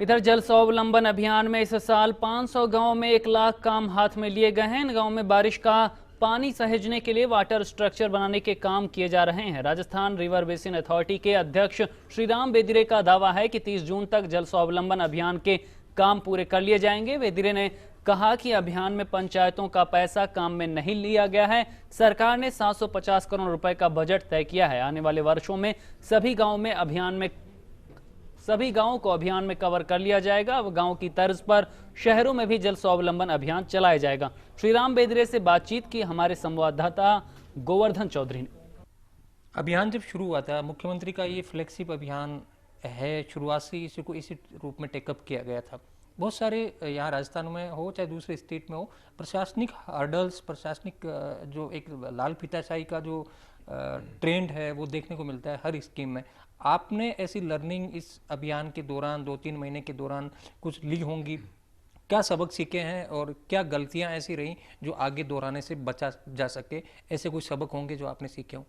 इधर जल स्वावलंबन अभियान में इस साल 500 गांव में 1 लाख काम हाथ में लिए गए हैं। इन गांव में बारिश का पानी सहेजने के लिए वाटर स्ट्रक्चर बनाने के काम किए जा रहे हैं। राजस्थान रिवर बेसिन अथॉरिटी के अध्यक्ष श्रीराम बेदिरे का दावा है कि 30 जून तक जल स्वावलंबन अभियान के काम पूरे कर लिए जाएंगे। बेदिरे ने कहा कि अभियान में पंचायतों का पैसा काम में नहीं लिया गया है। सरकार ने 750 करोड़ रुपए का बजट तय किया है। आने वाले वर्षों में सभी गांवों को अभियान में कवर कर लिया जाएगा। अब गांव की तर्ज पर शहरों में भी जल स्वावलंबन अभियान चलाया जाएगा। श्रीराम बेदरे से बातचीत की हमारे संवाददाता गोवर्धन चौधरी ने। अभियान जब शुरू हुआ था, मुख्यमंत्री का ये फ्लैगशिप अभियान है, शुरुआत से इसी को इसी रूप में टेकअप किया गया था। बहुत सारे यहाँ राजस्थान में हो चाहे दूसरे स्टेट में हो, प्रशासनिक हर्डल्स, प्रशासनिक जो एक लाल फीताशाही का जो ट्रेंड है वो देखने को मिलता है हर स्कीम में। आपने ऐसी लर्निंग इस अभियान के दौरान 2-3 महीने के दौरान कुछ ली होंगी, क्या सबक सीखे हैं और क्या गलतियां ऐसी रही जो आगे दोहराने से बचा जा सके? ऐसे कुछ सबक होंगे जो आपने सीखे हो?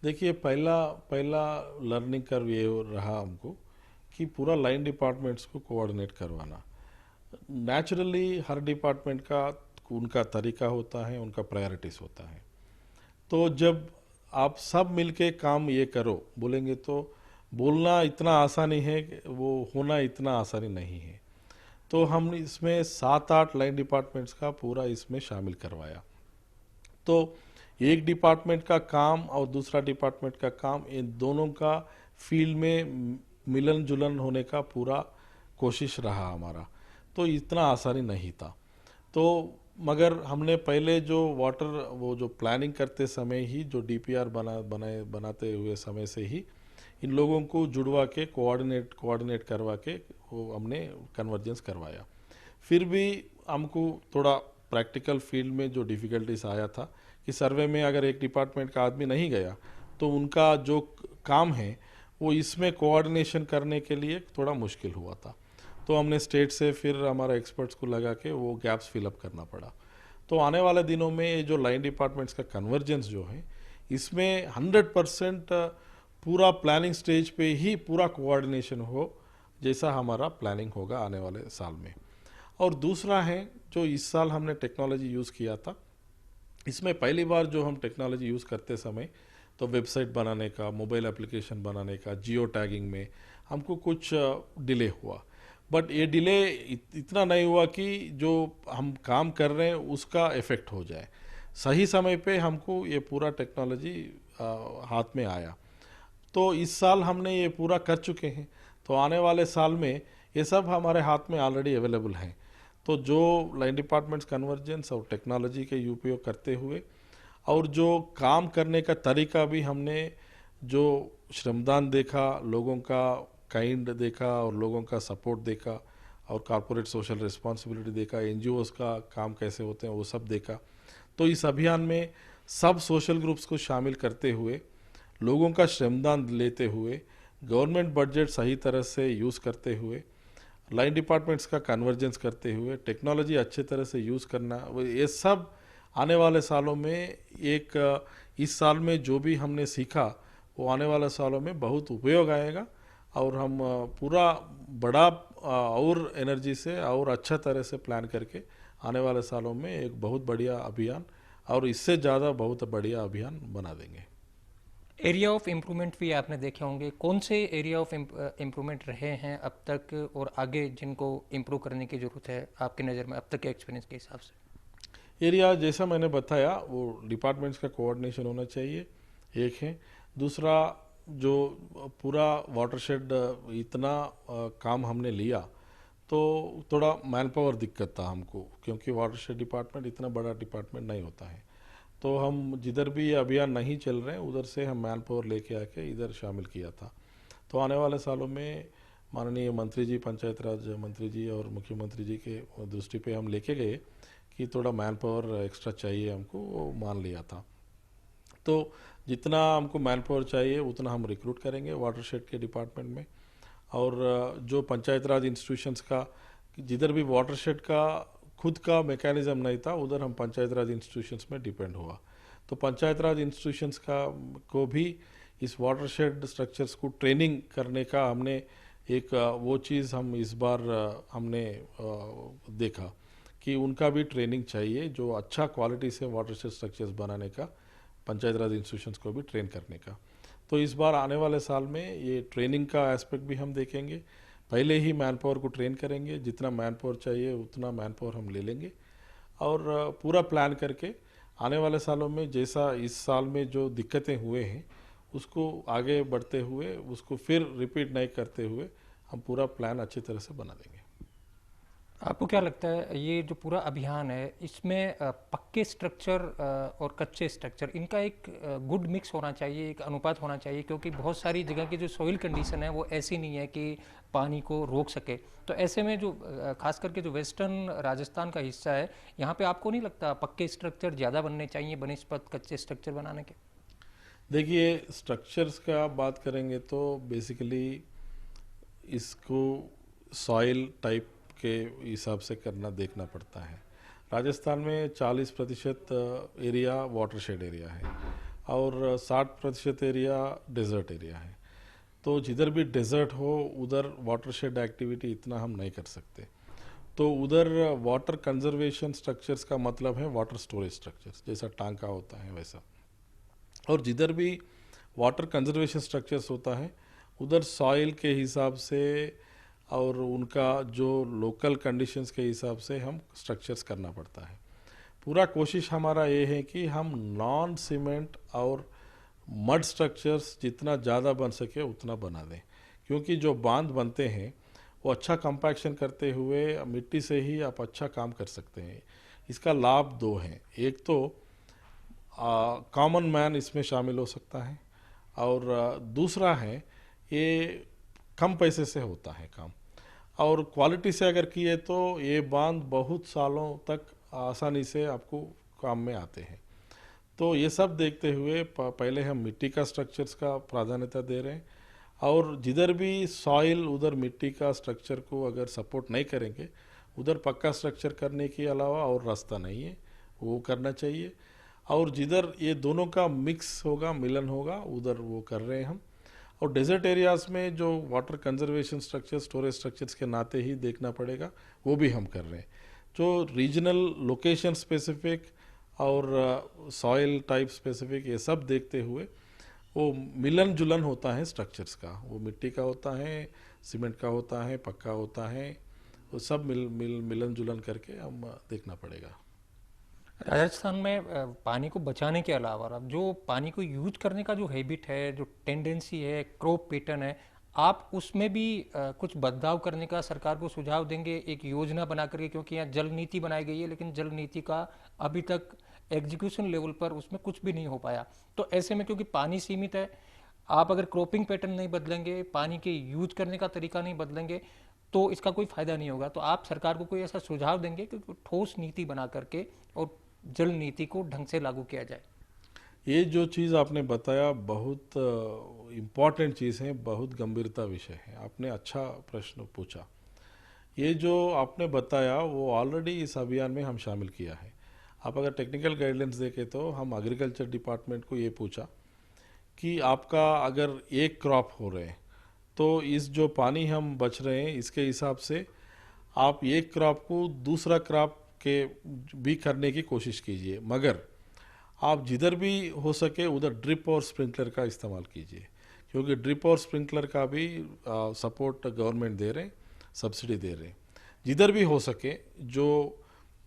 देखिए, पहला लर्निंग कर्व ये रहा हमको कि पूरा लाइन डिपार्टमेंट्स को कोऑर्डिनेट करवाना। नेचुरली हर डिपार्टमेंट का उनका तरीका होता है, उनका प्रायोरिटीज होता है। तो जब आप सब मिलके काम ये करो बोलेंगे तो बोलना इतना आसानी है, वो होना इतना आसानी नहीं है। तो हम इसमें 7-8 लाइन डिपार्टमेंट्स का पूरा इसमें शामिल करवाया। तो एक डिपार्टमेंट का काम और दूसरा डिपार्टमेंट का काम, इन दोनों का फील्ड में मिलन जुलन होने का पूरा कोशिश रहा हमारा। तो इतना आसानी नहीं था। तो मगर हमने पहले जो वो जो प्लानिंग करते समय ही जो डीपीआर बनाते हुए समय से ही इन लोगों को जुड़वा के कोऑर्डिनेट करवा के वो हमने कन्वर्जेंस करवाया। फिर भी हमको थोड़ा प्रैक्टिकल फील्ड में जो डिफ़िकल्टीज आया था कि सर्वे में अगर एक डिपार्टमेंट का आदमी नहीं गया तो उनका जो काम है वो इसमें कोऑर्डिनेशन करने के लिए थोड़ा मुश्किल हुआ था। तो हमने स्टेट से फिर हमारा एक्सपर्ट्स को लगा के वो गैप्स फिलअप करना पड़ा। तो आने वाले दिनों में ये जो लाइन डिपार्टमेंट्स का कन्वर्जेंस जो है, इसमें 100% पूरा प्लानिंग स्टेज पे ही पूरा कोऑर्डिनेशन हो, जैसा हमारा प्लानिंग होगा आने वाले साल में। और दूसरा है जो इस साल हमने टेक्नोलॉजी यूज़ किया था, इसमें पहली बार जो हम टेक्नोलॉजी यूज़ करते समय तो वेबसाइट बनाने का, मोबाइल एप्लीकेशन बनाने का, जियो टैगिंग में हमको कुछ डिले हुआ। बट ये डिले इतना नहीं हुआ कि जो हम काम कर रहे हैं उसका इफ़ेक्ट हो जाए। सही समय पे हमको ये पूरा टेक्नोलॉजी हाथ में आया। तो इस साल हमने ये पूरा कर चुके हैं। तो आने वाले साल में ये सब हमारे हाथ में ऑलरेडी अवेलेबल हैं। तो जो लाइन डिपार्टमेंट्स कन्वर्जेंस और टेक्नोलॉजी के उपयोग करते हुए और जो काम करने का तरीका भी हमने जो श्रमदान देखा, लोगों का काइंड देखा और लोगों का सपोर्ट देखा और कॉर्पोरेट सोशल रिस्पॉन्सिबिलिटी देखा, एनजीओज़ का काम कैसे होते हैं वो सब देखा। तो इस अभियान में सब सोशल ग्रुप्स को शामिल करते हुए, लोगों का श्रमदान लेते हुए, गवर्नमेंट बजट सही तरह से यूज़ करते हुए, लाइन डिपार्टमेंट्स का कन्वर्जेंस करते हुए, टेक्नोलॉजी अच्छे तरह से यूज़ करना, ये सब आने वाले सालों में इस साल में जो भी हमने सीखा वो आने वाले सालों में बहुत उपयोग आएगा। और हम पूरा बड़ा और एनर्जी से और अच्छा तरह से प्लान करके आने वाले सालों में एक बहुत बढ़िया अभियान और इससे ज़्यादा बहुत बढ़िया अभियान बना देंगे। एरिया ऑफ इम्प्रूवमेंट भी आपने देखे होंगे, कौन से एरिया ऑफ इम्प्रूवमेंट रहे हैं अब तक और आगे जिनको इम्प्रूव करने की ज़रूरत है आपकी नज़र में अब तक के एक्सपीरियंस के हिसाब से? एरिया जैसा मैंने बताया वो डिपार्टमेंट्स का कोऑर्डिनेशन होना चाहिए, एक है। दूसरा जो पूरा वाटरशेड इतना काम हमने लिया तो थोड़ा मैन पावर दिक्कत था हमको, क्योंकि वाटरशेड डिपार्टमेंट इतना बड़ा डिपार्टमेंट नहीं होता है। तो हम जिधर भी ये अभियान नहीं चल रहे हैं उधर से हम मैन पावर लेके आके इधर शामिल किया था। तो आने वाले सालों में माननीय मंत्री जी, पंचायत राज मंत्री जी और मुख्यमंत्री जी के दृष्टि पे हम लेके गए कि थोड़ा मैन पावर एक्स्ट्रा चाहिए हमको, वो मान लिया था। तो जितना हमको मैन पावर चाहिए उतना हम रिक्रूट करेंगे वाटरशेड के डिपार्टमेंट में। और जो पंचायत राज इंस्टीट्यूशंस का, जिधर भी वाटरशेड का खुद का मैकेनिज्म नहीं था उधर हम पंचायत राज इंस्टीट्यूशंस में डिपेंड हुआ। तो पंचायत राज इंस्टीट्यूशंस का को भी इस वाटरशेड स्ट्रक्चर्स को ट्रेनिंग करने का हमने एक वो चीज़ हम इस बार हमने देखा कि उनका भी ट्रेनिंग चाहिए, जो अच्छा क्वालिटी से वाटरशेड स्ट्रक्चर्स बनाने का, पंचायत राज इंस्टीट्यूशंस को भी ट्रेन करने का। तो इस बार आने वाले साल में ये ट्रेनिंग का एस्पेक्ट भी हम देखेंगे। पहले ही मैन पावर को ट्रेन करेंगे, जितना मैन पावर चाहिए उतना मैन पावर हम ले लेंगे और पूरा प्लान करके आने वाले सालों में जैसा इस साल में जो दिक्कतें हुए हैं उसको आगे बढ़ते हुए उसको फिर रिपीट नहीं करते हुए हम पूरा प्लान अच्छी तरह से बना देंगे। आपको क्या लगता है ये जो पूरा अभियान है इसमें पक्के स्ट्रक्चर और कच्चे स्ट्रक्चर इनका एक गुड मिक्स होना चाहिए, एक अनुपात होना चाहिए, क्योंकि बहुत सारी जगह की जो सॉइल कंडीशन है वो ऐसी नहीं है कि पानी को रोक सके। तो ऐसे में जो खास करके जो वेस्टर्न राजस्थान का हिस्सा है यहाँ पे आपको नहीं लगता पक्के स्ट्रक्चर ज़्यादा बनने चाहिए बनिस्पत कच्चे स्ट्रक्चर बनाने के? देखिए, स्ट्रक्चर्स का बात करेंगे तो बेसिकली इसको सॉइल टाइप के हिसाब से करना देखना पड़ता है। राजस्थान में 40% एरिया वाटरशेड एरिया है और 60% एरिया डेजर्ट एरिया है। तो जिधर भी डेजर्ट हो उधर वाटरशेड एक्टिविटी इतना हम नहीं कर सकते। तो उधर वाटर कंजर्वेशन स्ट्रक्चर्स का मतलब है वाटर स्टोरेज स्ट्रक्चर्स, जैसा टांका होता है वैसा। और जिधर भी वाटर कंजर्वेशन स्ट्रक्चर्स होता है उधर सॉइल के हिसाब से और उनका जो लोकल कंडीशंस के हिसाब से हम स्ट्रक्चर्स करना पड़ता है। पूरा कोशिश हमारा ये है कि हम नॉन सीमेंट और मड स्ट्रक्चर्स जितना ज़्यादा बन सके उतना बना दें, क्योंकि जो बांध बनते हैं वो अच्छा कंपैक्शन करते हुए मिट्टी से ही आप अच्छा काम कर सकते हैं। इसका लाभ दो हैं, एक तो कॉमन मैन इसमें शामिल हो सकता है और दूसरा है ये कम पैसे से होता है काम, और क्वालिटी से अगर किए तो ये बांध बहुत सालों तक आसानी से आपको काम में आते हैं। तो ये सब देखते हुए पहले हम मिट्टी का स्ट्रक्चर्स का प्राधान्यता दे रहे हैं, और जिधर भी सॉइल उधर मिट्टी का स्ट्रक्चर को अगर सपोर्ट नहीं करेंगे उधर पक्का स्ट्रक्चर करने के अलावा और रास्ता नहीं है, वो करना चाहिए। और जिधर ये दोनों का मिक्स होगा, मिलन होगा, उधर वो कर रहे हैं हम। और डेजर्ट एरियाज़ में जो water conservation structure storage structures के नाते ही देखना पड़ेगा, वो भी हम कर रहे हैं। जो रीजनल लोकेशन स्पेसिफिक और सॉइल टाइप स्पेसिफिक ये सब देखते हुए वो मिलन जुलन होता है स्ट्रक्चर्स का, वो मिट्टी का होता है, सीमेंट का होता है, पक्का होता है, वो सब मिलन जुलन करके हम देखना पड़ेगा। राजस्थान में पानी को बचाने के अलावा अब जो पानी को यूज करने का जो हैबिट है, जो टेंडेंसी है, क्रॉप पैटर्न है, आप उसमें भी कुछ बदलाव करने का सरकार को सुझाव देंगे एक योजना बना करके? क्योंकि यहाँ जल नीति बनाई गई है लेकिन जल नीति का अभी तक एग्जीक्यूशन लेवल पर उसमें कुछ भी नहीं हो पाया। तो ऐसे में क्योंकि पानी सीमित है, आप अगर क्रॉपिंग पैटर्न नहीं बदलेंगे, पानी के यूज करने का तरीका नहीं बदलेंगे तो इसका कोई फायदा नहीं होगा। तो आप सरकार को कोई ऐसा सुझाव देंगे कि ठोस नीति बना करके और जल नीति को ढंग से लागू किया जाए? ये जो चीज़ आपने बताया बहुत इम्पॉर्टेंट चीज़ है, बहुत गंभीरता विषय है, आपने अच्छा प्रश्न पूछा। ये जो आपने बताया वो ऑलरेडी इस अभियान में हम शामिल किया है। आप अगर टेक्निकल गाइडलाइंस देखें तो हम एग्रीकल्चर डिपार्टमेंट को ये पूछा कि आपका अगर एक क्रॉप हो रहे हैं तो इस जो पानी हम बच रहे हैं इसके हिसाब से आप एक क्रॉप को दूसरा क्रॉप के भी करने की कोशिश कीजिए, मगर आप जिधर भी हो सके उधर ड्रिप और स्प्रिंकलर का इस्तेमाल कीजिए, क्योंकि ड्रिप और स्प्रिंकलर का भी सपोर्ट गवर्नमेंट दे रहे हैं, सब्सिडी दे रहे हैं। जिधर भी हो सके जो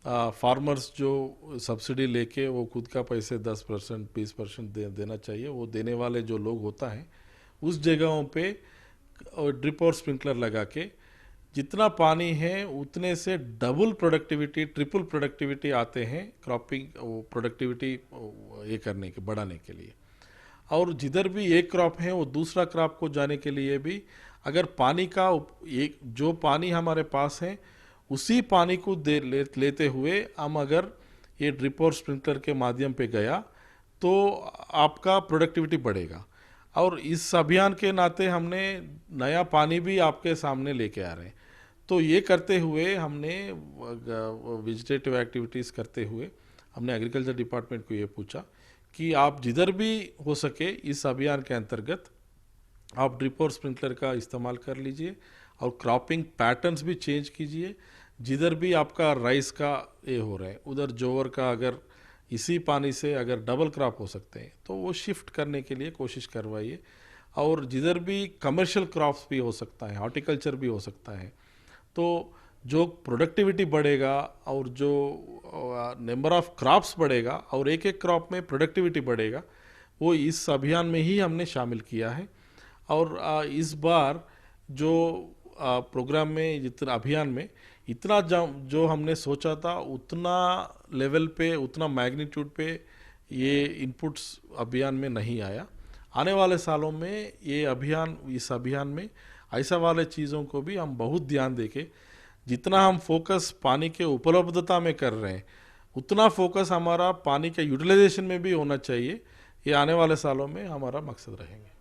फार्मर्स जो सब्सिडी लेके वो खुद का पैसे 10% 20% देना चाहिए, वो देने वाले जो लोग होता है उस जगहों पे ड्रिप और स्प्रिंकलर लगा के जितना पानी है उतने से डबल प्रोडक्टिविटी, ट्रिपल प्रोडक्टिविटी आते हैं क्रॉपिंग प्रोडक्टिविटी ये करने के, बढ़ाने के लिए। और जिधर भी एक क्रॉप है वो दूसरा क्रॉप को जाने के लिए भी अगर पानी का एक जो पानी हमारे पास है उसी पानी को लेते हुए हम अगर ये ड्रिप और स्प्रिंकलर के माध्यम पे गया तो आपका प्रोडक्टिविटी बढ़ेगा। और इस अभियान के नाते हमने नया पानी भी आपके सामने लेके आ रहे हैं। तो ये करते हुए हमने वेजिटेटिव एक्टिविटीज़ करते हुए हमने एग्रीकल्चर डिपार्टमेंट को ये पूछा कि आप जिधर भी हो सके इस अभियान के अंतर्गत आप ड्रिप और स्प्रिंकलर का इस्तेमाल कर लीजिए और क्रॉपिंग पैटर्न्स भी चेंज कीजिए। जिधर भी आपका राइस का ये हो रहा है उधर जोवर का अगर इसी पानी से अगर डबल क्रॉप हो सकते हैं तो वो शिफ्ट करने के लिए कोशिश करवाइए। और जिधर भी कमर्शियल क्रॉप्स भी हो सकता है, हॉर्टिकल्चर भी हो सकता है, तो जो प्रोडक्टिविटी बढ़ेगा और जो नंबर ऑफ क्रॉप्स बढ़ेगा और एक एक क्रॉप में प्रोडक्टिविटी बढ़ेगा, वो इस अभियान में ही हमने शामिल किया है। और इस बार जो प्रोग्राम में जितना अभियान में इतना जो हमने सोचा था उतना लेवल पे उतना मैग्नीट्यूड पे ये इनपुट्स अभियान में नहीं आया। आने वाले सालों में ये अभियान इस अभियान में ऐसा वाले चीज़ों को भी हम बहुत ध्यान देके जितना हम फोकस पानी के उपलब्धता में कर रहे हैं उतना फोकस हमारा पानी के यूटिलाइजेशन में भी होना चाहिए। ये आने वाले सालों में हमारा मकसद रहेंगे।